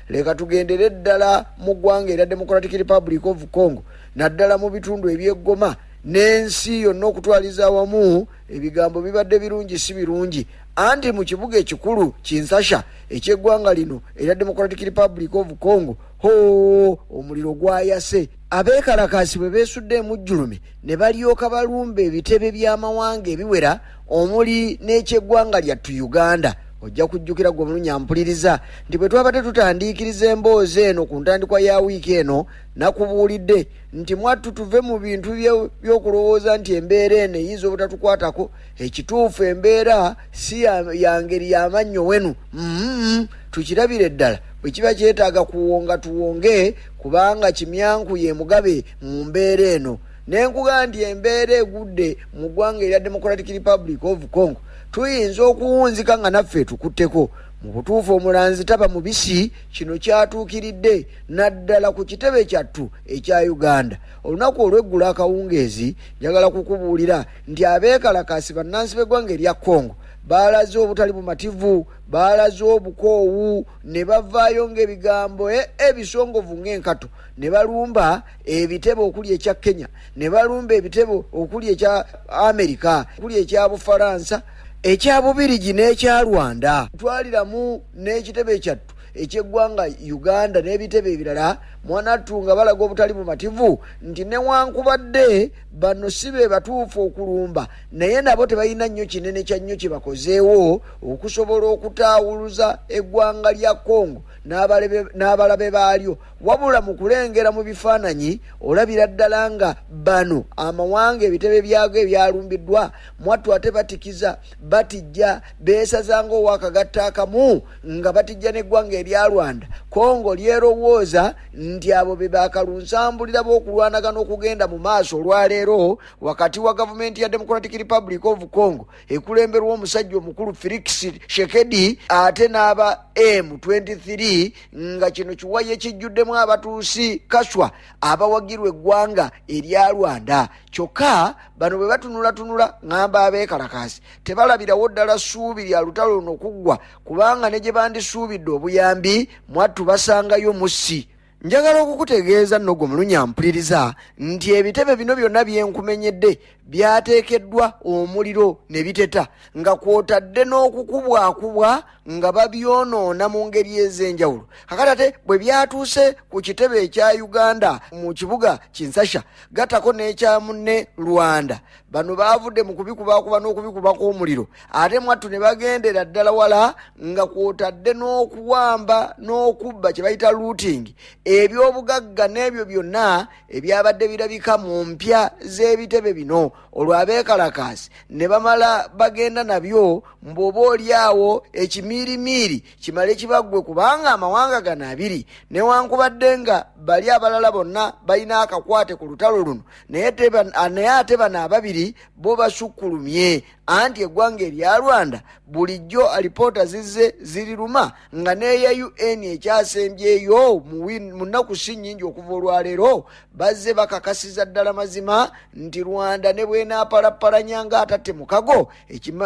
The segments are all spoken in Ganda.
leka tugendere ddala mu ggwanga erya Democratic Republic of Congo naddala mu bitundu eby'eggoma n'ensi yonna okutwaliza awamu ebigambo bibadde birungi si birungi anti mu kibuga ekikulu Kinshasa eky'eggwanga lino erya Democratic Republic of Congo omuliro gwayase abeekalakaasi bwe beesudde emujjulume ne balyoka balumba ebitebe by'amawanga ebiwera omuli n'ekyeggwanga lyattu Uganda. Ojja kujjukira gwe mulunyampuliriza nti bwe twabadde tutandiikiriza emboozi eno ku ntandikwa ya wiiki eno nakubuulidde nti mwattu tuve mu bintu by'okulowooza nti embeera eno eyinza obutatukwatako. Ekituufu embeera si ya ngeri y'amannyo wenu. Tukirabire ddala bwe kiba kyetaaga kuwonga tuwonge kubanga kimyanku ye mugabe mu mbeera eno. Nenkuga nti embeera egudde mu ggwanga erya Democratic Republic of Congo tuyinza okuwunzika nga naffe tukutteko. Mu butuufu omulanzi taba mubisi. Kino kyatuukiridde naddala ku kitebe kyattu ekya Uganda. Olunaku olw'eggulu akawungeezi njagala kukubuulira nti abeekalakaasi bannansi b'eggwanga erya Congo baalaze obutali bumativu, baalaze obukoowu, ne bavaayo ng'ebigambo ebisongovu ng'enkato, ne balumba ebitebe okuli ekya Kenya, ne balumba ebitebe okuli ekya Amerika, okuli ekya Bufaransa, ekya Bubirigi n'ekya Rwanda. Twaliramu n'ekitebe kyattu eky'eggwanga Uganda n'ebitebe ebirala mwanattu nga balaga obutali bumativu nti newankubadde bano si be batuufu okulumba naye nabo tebalina nnyo kinene kya nnyo kye bakozeewo okusobola okutaawuluza eggwanga lya Congo n'abalabe baalyo, wabula mu kulengera mu bifaananyi olabira ddala nga bano amawanga ebitebe byago ebyalumbiddwa mwattu ate batikiza batijja beesazanga owakagatta akamu nga batijja n'eggwanga erya Rwanda. Congo lyerowooza nti abo be bakalunsambulira b'okulwanagana okugenda mu maaso olwaleero wakati wa gavumenti ya Democratic Republic of Congo ekulemberwa omusajja omukulu Felix Tshisekedi ate n'aba M23 nga kino kiwaye kijjuddemu abatuusi kaswa abawagirwa eggwanga erya Rwanda. Kyokka bano bwe batunulatunula ngamba abeekalakaasi tebalabirawo ddala ssuubi lya lutalo luno kuggwa kubanga ne gye bandisuubidde obuyambi mwattu basangayo mussi. Njagala okukutegeeza nno gwe mulunyampuliriza nti ebitebe bino byonna byenkumenyedde byateekeddwa omuliro ne biteta nga kwotadde n'okukubwakubwa nga babyonoona mu ngeri ez'enjawulo. Kakati ate bwe byatuuse ku kitebe ekya Uganda mu kibuga Kinshasa gatako n'ekya munne Rwanda, bano baavudde mu kubikubakuba n'okubikubako omuliro ate mwattu ne bagendera ddala wala nga kwotadde n'okuwamba n'okubba kye bayita looting ebyobugagga n'ebyo byonna ebyabadde birabika mu mpya z'ebitebe bino. Olwo abeekalakaasi ne bamala bagenda nabyo mbw'oba oliawo ekimirimiri kimale kibaggwe kubanga amawanga gano abiri newankubadde nga bali abalala bonna balina akakwate ku lutalo luno naye ate bano ababiri bo basukkulumye anti eggwanga erya Rwanda bulijjo alipoota zizze ziriruma nga n'eya UN ekyasembyeyo mu nnaku si nnyingi okuva olwaleero bazze bakakasiza ddala mazima nti Rwanda ne bw'enaapalappalanya ng'atatte mu kago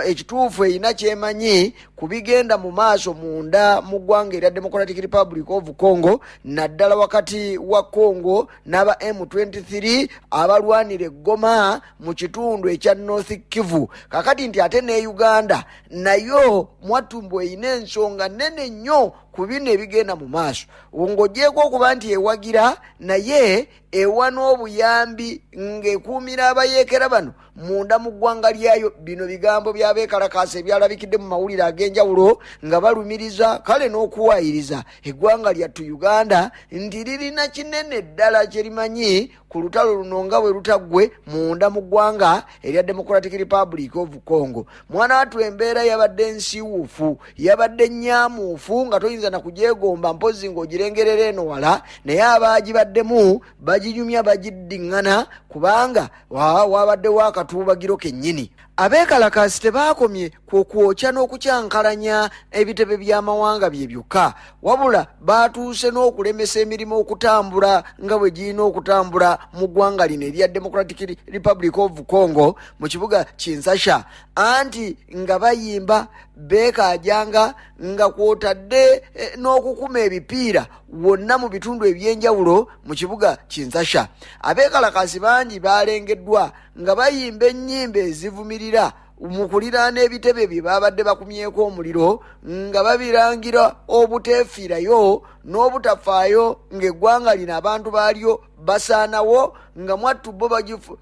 ekituufu erina kyemanyi ku bigenda mu maaso munda mu ggwanga erya Democratic Republic of Congo naddala wakati wa Congo n'aba M23 abalwanira eggoma mu kitundu ekya North Kivu. Kakati nti ate ne Uganda nayo mwattu eyina ensonga nnene nnyo ku bino ebigenda mu maaso ng'ogyeko okuba nti ewagira naye ewa n'obuyambi ng'ekuumira abayeekera bano munda mu ggwanga lyayo. Bino bigambo by'abeekalakaasi ebyalabikidde mu mawulire ag'enjawulo nga balumiriza kale n'okuwaayiriza eggwanga lyattu Uganda nti lirina kinene ddala kye limanyi ku lutalo luno nga bwe lutaggwe munda mu ggwanga erya Democratic Republic of Congo. Mwana wattu embeera yabadde nsiiwuufu, yabadde nnyamuufu nga toyinza na kugyegomba mpozi ng'ogirengerera eno wala, naye abaagibaddemu baginyumya bagiddiŋŋana kubanga wabaddewo akatuubagiro kennyini. Abeekalakaasi tebaakomye kwokya n'okukyankalanya ebitebe by'amawanga bye byokka, wabula baatuuse n'okulemesa emirimu okutambula nga bwe girina okutambula mu ggwanga lino erya Democratic Republic of Congo mu kibuga Kinshasa, anti nga bayimba beekaajanga nga kwotadde n'okukuma ebipiira wonna mu bitundu ebyenjawulo mu kibuga Kinshasa. Abeekalakaasi bangi balengeddwa nga bayimba ennyimba ezivumirira mu kuliraana ebitebe bye babadde bakumyeko omuliro nga babirangira obuteefiirayo n'obutafaayo ng'eggwanga lino abantu baalyo basaanawo nga mwattu bo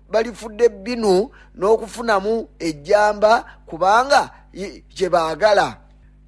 balifudde binu n'okufunamu ejjamba kubanga kye baagala.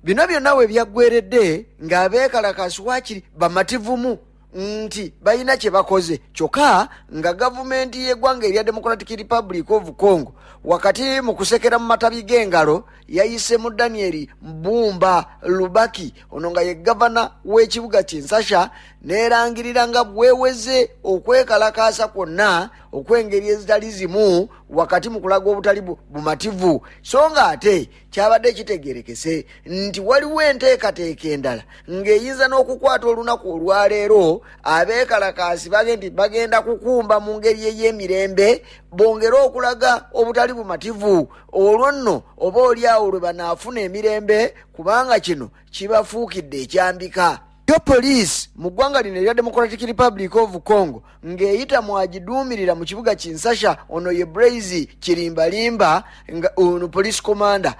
Bino byonna we byaggweredde ng'abeekalakaasi waakiri bamativumu nti balina kye bakoze kyokka nga gavumenti y'eggwanga erya Democratic Republic of Congo wakati mu kusekera mu matabi g'engalo yayise mu Daniel Mbumba Lubaki ono nga ye gavana w'ekibuga Kinshasa neerangirira nga bweweze okwekalakaasa kwonna okw'engeri ezitali zimu wakati mu kulaga obutali bumativu so nga ate kyabadde kitegerekese nti waliwo enteekateeka endala ng'eyinza n'okukwata olunaku olwaleero abeekalakaasi bagenda kukumba mu ngeri ey'emirembe bongere okulaga obutali bumativu olwo nno oba oliawo lwe banaafuna emirembe kubanga kino kibafuukidde ekyambika. Yo police mu ggwanga lino erya Democratic Republic of Congo ng'eyita mwagiduumirira mu kibuga Kinshasa ono ye Blaise Kirimbalimba nga ono police commander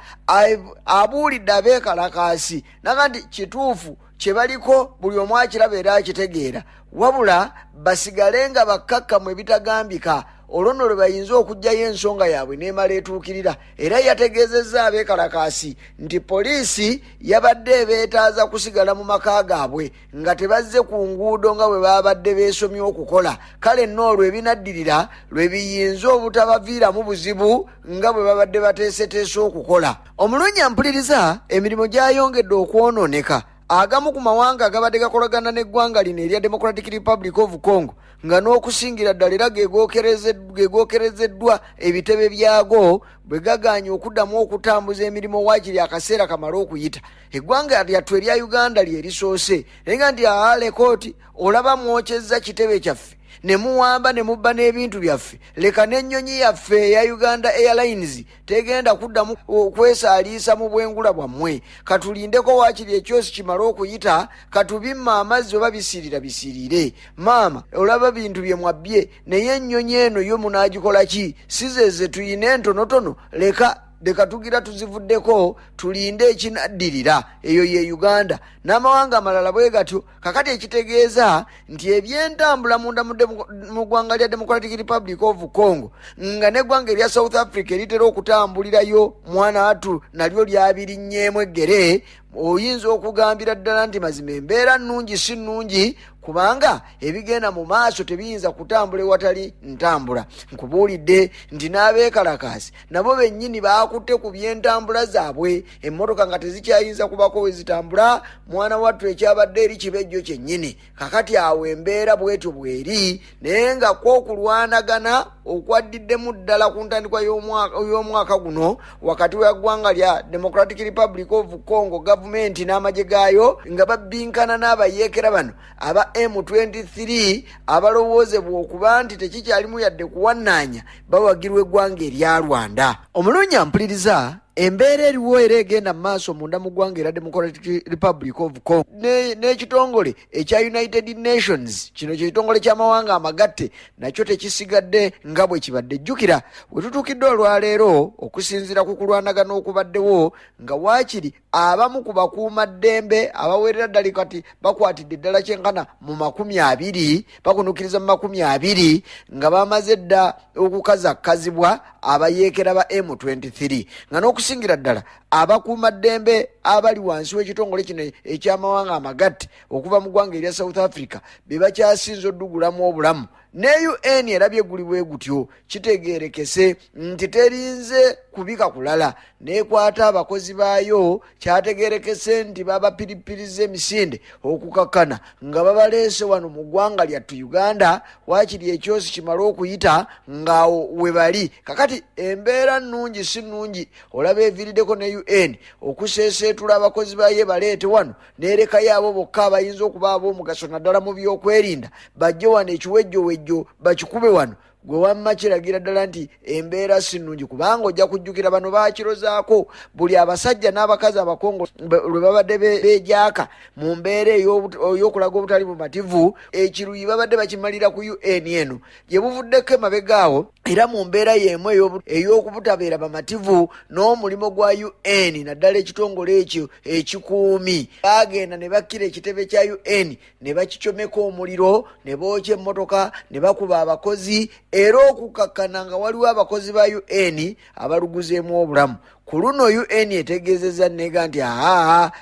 abuulidde abeekalakaasi naga nti kituufu kye baliko buli omu akiraba era akitegeera wabula basigale nga bakkakkamu ebitagambika olwo nno lwe bayinza okuggyayo ensonga yaabwe n'emala etuukirira. Era yategeezezza abeekalakaasi nti poliisi yabadde beetaaza kusigala mu maka gaabwe nga tebazze ku nguudo nga bwe babadde beesomye okukola kale nno olwo ebinaddirira lwe biyinza obutabaviiramu buzibu nga bwe babadde bateeseteese okukola. Omulungi ampuliriza emirimu gyayongedde okwonooneka agamu ku mawanga agabadde gakolagana n'eggwanga lino erya Democratic Republic of Congo nga n'okusingira ddala era geegookerezeddwa ebitebe byago bwe gaganye okuddamu okutambuza emirimu waakiri akaseera kamala okuyita. Eggwanga lyattu erya Uganda lye lisoose naye nga nti lekooti olaba mwokyezza kitebe kyaffe ne muwamba ne mubba n'ebintu byaffe leka n'ennyonyi yaffe eya Uganda Airlines tegenda kuddamu okwesaaliisa mu bwengula bwammwe katulindeko waakiri ekyosi kimala okuyita katubimma amazzi oba bisiirire maama olaba bintu bye mwabbye naye ennyonyi eno yo munaagikola ki sizeze tuyine entonotono leka tugira tuzivuddeko tulinde ekinaddirira eyo ye Uganda n'amawanga amalala bwe gatyo kakati ekitegeeza nti ebyentambula munda mu ggwanga lya Democratic Republic of Congo nga n'eggwanga erya South Africa eritera okutambulirayo mwana watu nalyo lyabirinnyeemu eggere oyinza okugambira ddala nti mazima embeera nnungi si nnungi kubanga ebigenda mu maaso tebiyinza kutambula ewatali ntambula. Nkubuulidde nti n'abeekalakaasi nabo bennyini baakutte ku byentambula zaabwe emmotoka nga tezikyayinza kubako we zitambula mwana wattu ekyabadde eri kibejjo kyennyini kakati awo embeera bwetyo bweri naye nga kwokulwanagana okwaddiddemu ddala ku ntandikwa y'omwaka guno wakati wa ggwanga lya Democratic Republic of Congo gavumenti n'amagye gaayo nga babbinkana n'abayeekera bano aba M23 abalowoozebwa okuba nti tekikyalimu yadde kuwannaanya bawagirwa eggwanga erya Rwanda. Omulungi ampuliriza embeera eriwo era egenda mu maaso munda mu ggwanga erya Democratic Republic of Congo n'ekitongole ekya United Nations kino kyekitongole ky'amawanga amagatte nakyo tekisigadde nga bwe kibadde. Jjukira we tutuukidde olwaleero okusinziira ku kulwanagana okubaddewo nga waakiri abamu ku bakuumaddembe abawerera ddala kati bakwatidde ddala kyenkana mu 20 bakunukiriza mu 20 nga bamaze dda okukazakkazibwa abayeekera ba M23 nga n'okusingira ddala abakuumaddembe abali wansi w'ekitongole kino eky'amawanga amagatte okuva mu ggwanga erya South Africa be bakyasinza oddugulamu obulamu ne UN erabye guli bwe gutyo kitegeerekese nti terinze kubika kulala nekwata abakozi baayo kyategeerekese nti babapiripiriza emisinde okukakkana nga babaleese wano mu ggwanga lyattu Uganda waakiri ekyosi kimala okuyita ngaawo we bali kakati embeera nnungi si nnungi olaba eviiriddeko ne UN okuseeseetula abakozi baayo baleete wano neereka yaabo bokka abayinza okuba ab'omugaso naddala mu byokwerinda bajje wano ekiwejjowejjo bakikube wano gwe wamma kiragira ddala nti embeera si nnungi, kubanga ojja kujjukira bano bakirozaako buli abasajja n'abakazi abakongo lwe babadde bejaaka mu mbeera ey'okulaga obutali bumativu, ekiruyi babadde bakimalira ku UN eno gye buvuddeko emabegaawo, era mu mbeera y'emu ey'okubutabeera bamativu n'omulimu gwa UN naddala ekitongole ekyo ekikuumi bagenda ne bakkira ekitebe kya UN ne bakicomeka omuliro ne bookya emmotoka ne bakuba abakozi, era okukakkana nga waliwo abakozi ba UN abaluguzeemu obulamu. Ku luno UN etegeezezza nega nti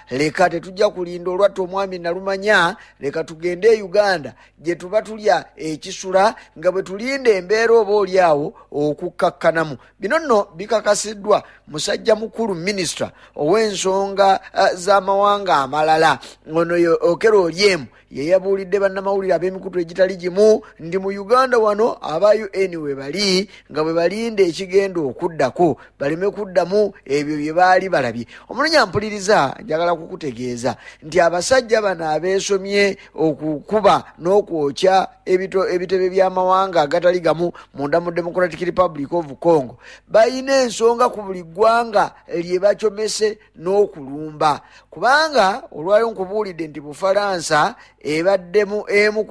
leka tetujja kulinda olwatta omwami nalumanya, leka tugende e Uganda gye tuba tulya ekisula nga bwe tulinda embeera oba oli awo okukkakkanamu. Bino nno bikakasiddwa musajja mukulu minisita ow'ensonga z'amawanga amalala ono Okello Oryem ye yabuulidde bannamawulire ab'emikutu egitali gimu ndi mu Uganda wano aba UN we bali nga bwe balinda ekigenda okuddako baleme kuddamu ebyo bye baali balabye. Omulunya mpuliriza njagala kukutegeeza nti abasajja bano abeesomye okukuba n'okwokya ebitebe by'amawanga agatali gamu munda mu Democratic Republic of Congo bayina ensonga ku buli ggwanga lye bacomese n'okulumba, kubanga olwali nkubuulidde nti Bufalansa ebaddemu emu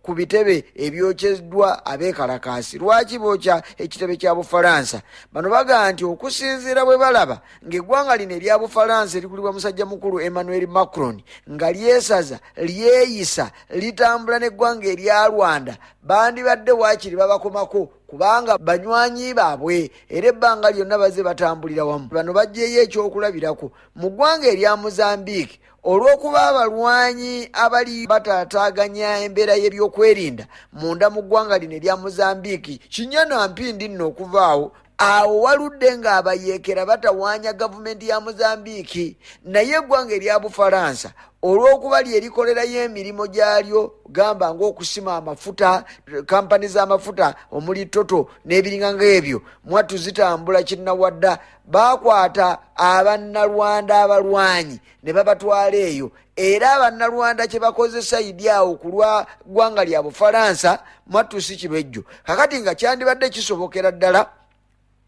ku bitebe ebyokeddwa abeekalakaasi. Lwaki bookya ekitebe kya Bufalansa? Bano bagaa nti okusinziira bwe balaba ng'eggwanga lino erya Bufalansa erikulibwa musajja mukulu Emmanuel Macron nga lyesaza lyeyisa litambula n'eggwanga erya Rwanda, bandibadde waakiri babakomako kubanga banywanyi baabwe era ebbanga lyonna baze batambulira wamu. Bano bajjeeyo ekyokulabirako mu ggwanga erya Mozambique olw'okuba abalwanyi abali bataataaganya embeera y'ebyokwerinda munda mu ggwanga lino erya Mozambique kinyana mpindi nno okuvaawo awo waludde ng'abayeekera batawaanya gavumenti ya Mozambique, naye eggwanga erya Bufalansa olw'okuba lyerikolerayo emirimu gyalyo gamba ng'okusima amafuta, kampani z'amafuta omuli Total n'ebiringa ng'ebyo mwattu zitambula kinnawadda, bakwata abannalwanda abalwanyi ne babatwala eyo, era abannalwanda kye bakozesa idi awo ku lwa ggwanga lya Bufalansa mwattu si kibejjo. Kakati nga kyandibadde kisobokera ddala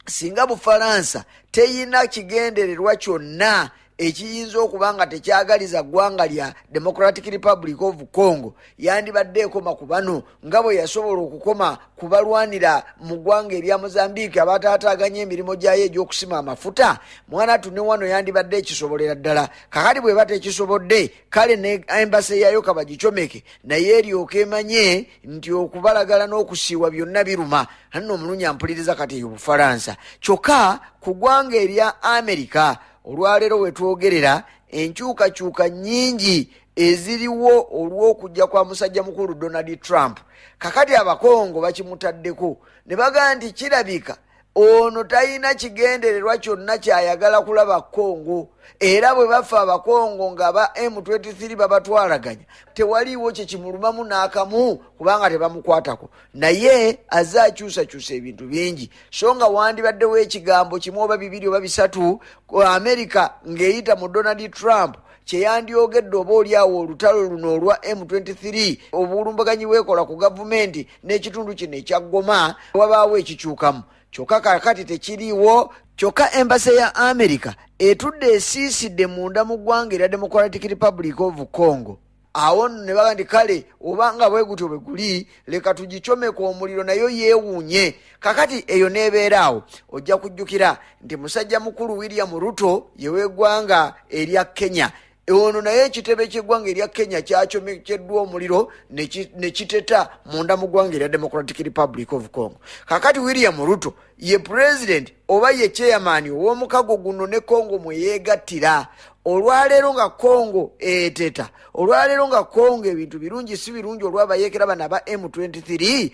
singa Bufalansa teyina kigendererwa kyonna ekiyinza okuba nga tekyagaliza ggwanga lya Democratic Republic of Congo, yandibadde ekoma ku bano nga bwe yasobola okukoma kubalwanira mu ggwanga erya Mozambique abataataaganya emirimu gyayo egy'okusima amafuta. Mwana tune wano yandibadde ekisobolera ddala. Kakati bwe bate ekisobodde kale ne embassy yayo kabagicomeke naye eryoka emanye nti okubalagala n'okusiiwa byonna biruma. Hanno omulunya mpuliriza kati eyo Bufalansa. Kyokka ku ggwanga erya America olwaleero wetwogerera enkyukakyuka nnyingi eziriwo olw'okujja kwa musajja mukulu Donald Trump. Kakati abakongo bakimutaddeko ne bagaa nti kirabika ono talina kigendererwa kyonna kyayagala kulaba Kongo, era bwe bafa abakongo nga ba M23 babatwalaganya tewaliiwo kye kimulumamu n'akamu kubanga tebamukwatako, naye azze akyusakyusa ebintu bingi. So nga wandibaddewo ekigambo kimu oba bibiri oba bisatu America ng'eyita mu Donald Trump kyeyandyogedde oba oliawo olutalo luno olwa M23 obulumbaganyi bwekola ku gavumenti n'ekitundu kino ekya Goma wabaawo ekikyukamu. Kyokka kakati tekiriiwo. Kyokka embassy ya America etudde esiisidde munda mu ggwanga erya Democratic Republic of Congo. Awo ne baga nti kale obanga bwe gutyo bwe guli leka tugicomeka omuliro nayo yeewuunye. Kakati eyo neebeeraawo ojja kujjukira nti musajja mukulu William Ruto yeweeggwanga erya Kenya, ono naye ekitebe ky'eggwanga erya Kenya kyacomekeddwa omuliro ne kiteta munda mu ggwanga erya Democratic Republic of Congo. Kakati William Ruto ye president oba ye chairman ow'omukago guno ne Congo mwe yeegattira. Olwaleero nga Congo eteta, olwaleero nga Congo ebintu birungi si birungi olwabayeekera bana ba M23,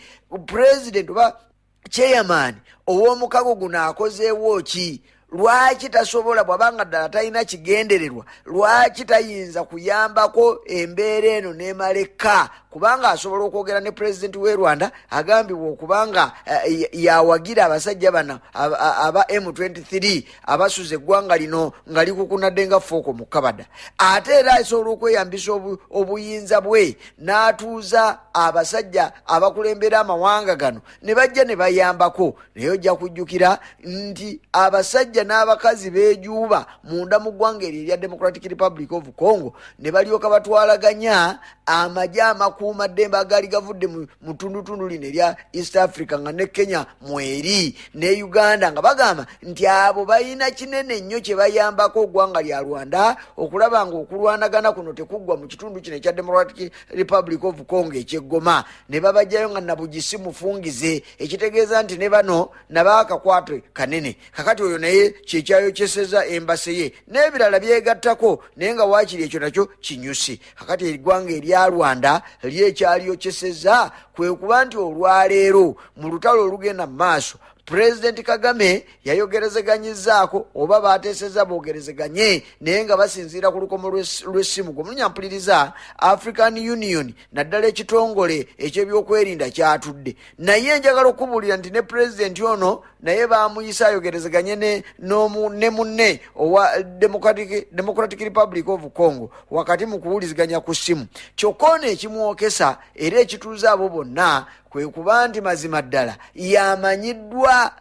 president oba chairman ow'omukago guno akozeewo ki? Lwaki tasobola bwabanga ddala talina kigendererwa, lwaki tayinza kuyambako embeera eno n'emaleka kubanga asobola okwogera ne president w'e Rwanda agambibwa okubanga yawagira abasajja bano aba M23 abasuze eggwanga lino nga likukunadde nga fooko mu Kabada. Ate era asobola okweyambisa obuyinza bwe n'atuuza abasajja abakulembera amawanga gano ne bajja ne bayambako. Naye ojja kujjukira nti abasajja n'abakazi beejuuba munda mu ggwanga erya Democratic Republic of Congo ne balyoka batwalaganya amajja amakuuma ddembe agaali gavudde mu tundutundu lino erya East Africa nga ne Kenya mweri ne Uganda nga bagamba nti abo balina kinene nnyo kye bayambako eggwanga lya Rwanda okulaba nga okulwanagana kuno tekuggwa mu kitundu kino ekya Democratic Republic of Congo eky'eggoma. Ne babajjayo nga nabugisi mufungize ekitegeeza nti ne bano nabaakakwate kanene. Kakati oyo naye kyekyayokeseza embase ye n'ebirala byegattako naye nga waakiri ekyo nakyo kinyusi. Kakati eggwanga erya Rwanda lyekyaliyokeseza kwe kuba nti olwaleero mu lutalo olugenda mu maaso President Kagame yayogerezeganyizaako oba bateeseza bogerezeganye naye nga basinziira ku lukomo lw'essimu. Gomulunyampuliriza African Union naddala ekitongole ekyebyokwerinda kyatudde naye njagala okubuulira nti ne president ono naye baamuyisa ayogerezeganye ne munne owa Democratic Republic of Congo wakati mu kuwuliziganya ku ssimu. Kyokka ono ekimwokesa era ekituuza abo bonna kwe kuba nti mazima ddala yamanyiddwa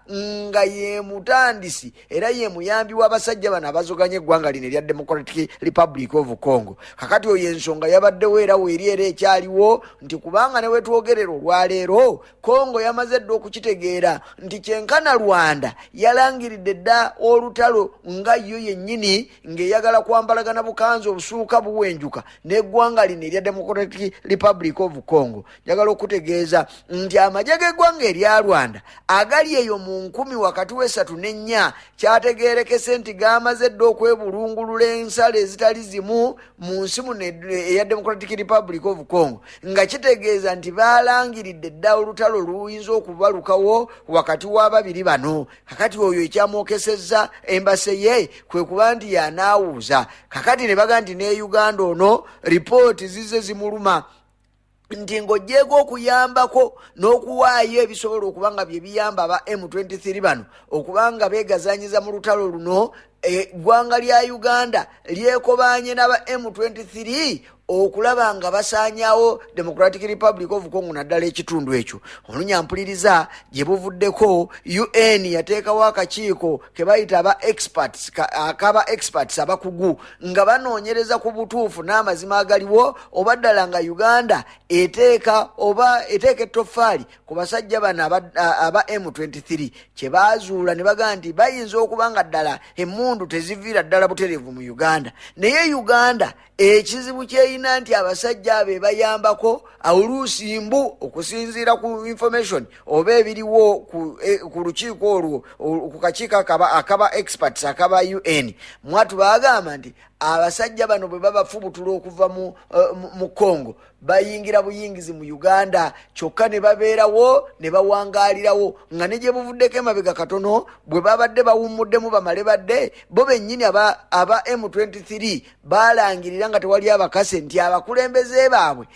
nga ye mutandisi era ye muyambi w'abasajja bano abazoganya eggwanga lino erya Democratic Republic of Congo. Kakati oyo ensonga yabaddewo era weeri era ekyaliwo nti kubanga ne wetwogerera olwaleero Congo yamaze dda okukitegeera nti kyenkana Rwanda yalangiridde dda olutalo nga yo yennyini ng'eyagala kwambalagana bukanzi obusuuka buwenjuka n'eggwanga lino erya Democratic Republic of Congo. Njagala okutegeeza nti amajje g'eggwanga erya Rwanda agali eyo mu 10 wakati w'esatu n'ennya kyategeerekese nti gamaze dda okwebulungulula ensalo ezitali zimu mu nsi muno eya Democratic Republic of Congo nga kitegeeza nti baalangiridde dda olutalo luyinza okubalukawo wakati w'ababiri bano. Kakati oyo ekyamwokesezza embase ye kwe kuba nti yanaawuuza. Kakati ne baga nti ne Uganda ono ripooti zize zimuluma nti ng'ogyeko okuyambako n'okuwaayo ebisobola okubanga bye biyamba aba M23 bano okubanga beegazanyiza mu lutalo luno. Eggwanga lya Uganda lyekobanye n'aba M23 okulaba nga basaanyawo Democratic Republic of Congo naddala ekitundu ekyo. Olunyampuliriza gye buvuddeko UN yateekawo akakiiko ke bayita akaba experts abakugu nga banoonyereza ku butuufu n'amazima agaliwo oba ddala nga Uganda eteeka ettoffaali ku basajja bano aba M23 kye baazuula ne bagaa nti bayinza okuba nga ddala emmundu teziviira ddala butereevu mu Uganda. Naye Uganda ekizibu kyeyina nti abasajja abe bayambako oluusi mbu okusinziira ku information oba ebiriwo ku lukiiko olwo ku kakiiko akaba experts akaba UN mwatu bagamba nti abasajja bano bwe babafubutula okuva mu Congo bayingira buyingizi mu Uganda kyokka ne babeerawo ne bawangaalirawo nga ne gye buvuddeko emabega katono bwe babadde bawummuddemu bamale badde bo bennyini aba M23 balangirira nga tewali abakase nti abakulembeze baabwe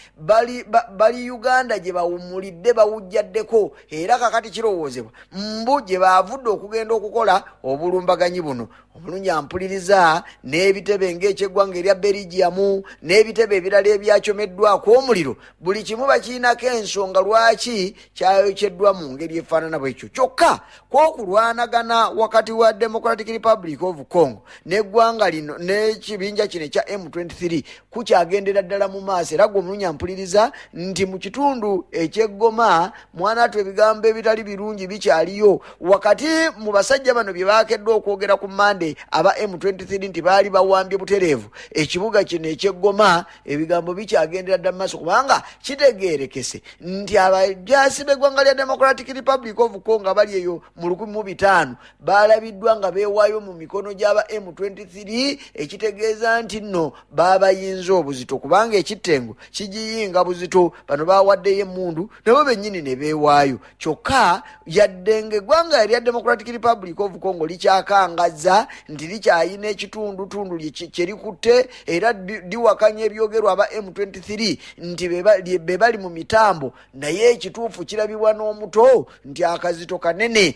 bali Uganda gye bawummulidde bawujjaddeko era kakati kirowoozebwa mbu gye baavudde okugenda okukola obulumbaganyi buno. Omulunyampuliriza n'ebitebe ng'ekyeggwanga erya Belgium n'ebitebe ebirala ebyakyomeddwako omuliro buli kimu bakiinako ensonga lwaki kyayokeddwa mu ngeri efaanana bwekyo. Kyokka kw'okulwanagana wakati wa Democratic Republic of Congo n'eggwanga lino n'ekibinja kino ekya M23 kukyagendera ddala mu maaso era gwe omulunyampuliriza nti mu kitundu eky'eggoma mwanatu ebigambo ebitali birungi bikyaliyo wakati mu basajja bano bye baakeddwa okwogera ku Mande aba M23 nti baali bawambye butereevu ekibuga kino eky'eggoma ebigambo bikyagendera ddala mu maaso kubanga kitegeerekese nti abajaasi b'eggwanga lya Democratic Republic of Congo abali eyo mu 1500 baalabiddwa nga beewaayo mu mikono gy'aba M23 ekitegeeza nti nno baabayinza obuzito kubanga ekitengo kigiyinga buzito bano baawaddeyo emmundu nabo bennyini ne beewaayo. Kyokka yadde ng'eggwanga erya Democratic Republic of Congo likyakangazza nti likyayina ekitundutundu kyerikutte era liwakanya ebyogerwa aba M23 nti bebali mu mitambo naye ekituufu kirabibwa n'omuto nti akazito kanene